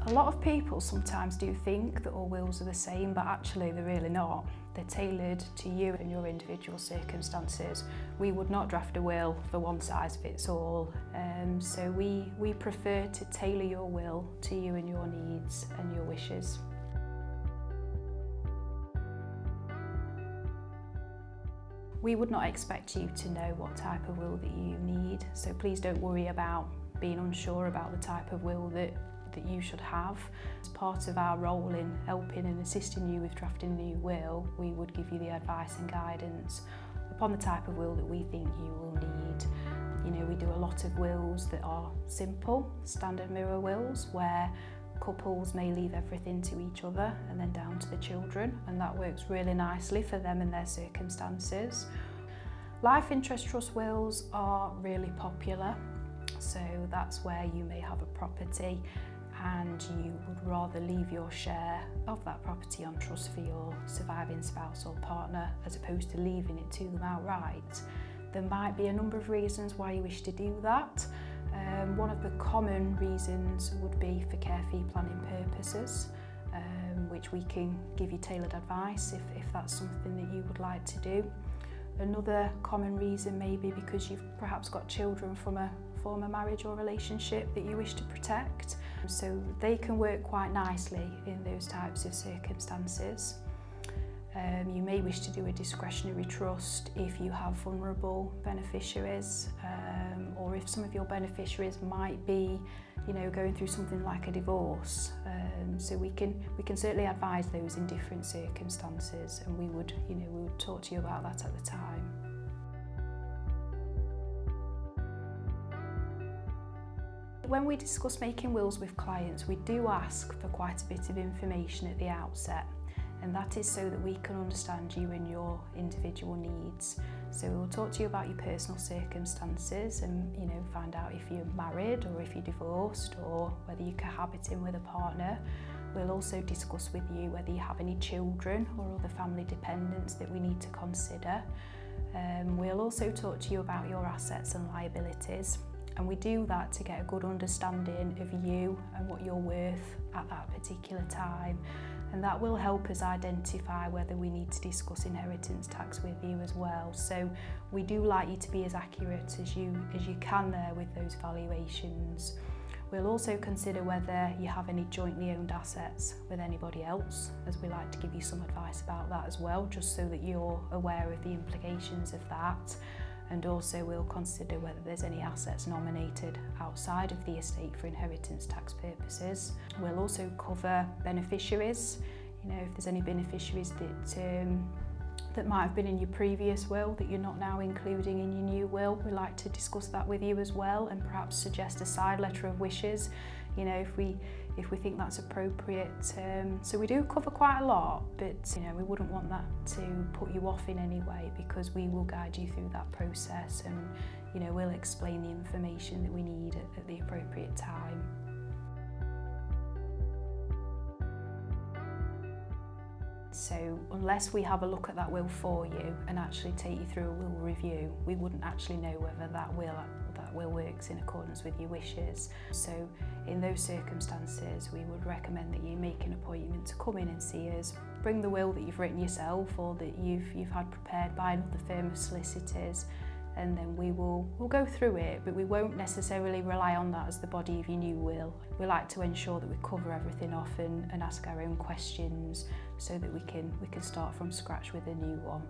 A lot of people sometimes do think that all wills are the same, but actually they're really not. They're tailored to you and your individual circumstances. We would not draft a will for one size fits all, so we prefer to tailor your will to you and your needs and your wishes. We would not expect you to know what type of will that you need, so please don't worry about being unsure about the type of will that you should have. As part of our role in helping and assisting you with drafting a new will, we would give you the advice and guidance upon the type of will that we think you will need. You know, we do a lot of wills that are simple, standard mirror wills, where couples may leave everything to each other and then down to the children, and that works really nicely for them and their circumstances. Life interest trust wills are really popular, so that's where you may have a property and you would rather leave your share of that property on trust for your surviving spouse or partner as opposed to leaving it to them outright. There might be a number of reasons why you wish to do that. One of the common reasons would be for care fee planning purposes, which we can give you tailored advice if that's something that you would like to do. Another common reason may be because you've perhaps got children from a former marriage or relationship that you wish to protect. So they can work quite nicely in those types of circumstances. You may wish to do a discretionary trust if you have vulnerable beneficiaries, or if some of your beneficiaries might be, you know, going through something like a divorce. So we can certainly advise those in different circumstances, and we would talk to you about that at the time. When we discuss making wills with clients, we do ask for quite a bit of information at the outset, and that is so that we can understand you and your individual needs. So we'll talk to you about your personal circumstances and find out if you're married or if you're divorced or whether you're cohabiting with a partner. We'll also discuss with you whether you have any children or other family dependents that we need to consider. We'll also talk to you about your assets and liabilities. And we do that to get a good understanding of you and what you're worth at that particular time. And that will help us identify whether we need to discuss inheritance tax with you as well. So we do like you to be as accurate as you can there with those valuations. We'll also consider whether you have any jointly owned assets with anybody else, as we like to give you some advice about that as well, just so that you're aware of the implications of that. And also we'll consider whether there's any assets nominated outside of the estate for inheritance tax purposes. We'll also cover beneficiaries, if there's any beneficiaries that might have been in your previous will that you're not now including in your new will. We like to discuss that with you as well, and perhaps suggest a side letter of wishes, if we think that's appropriate. So we do cover quite a lot, but we wouldn't want that to put you off in any way, because we will guide you through that process, and we'll explain the information that we need at the appropriate time. So unless we have a look at that will for you and actually take you through a will review, we wouldn't actually know whether that will works in accordance with your wishes. So in those circumstances, we would recommend that you make an appointment to come in and see us. Bring the will that you've written yourself or that you've had prepared by another firm of solicitors, and then we'll go through it, but we won't necessarily rely on that as the body of your new will. We like to ensure that we cover everything off and ask our own questions so that we can start from scratch with a new one.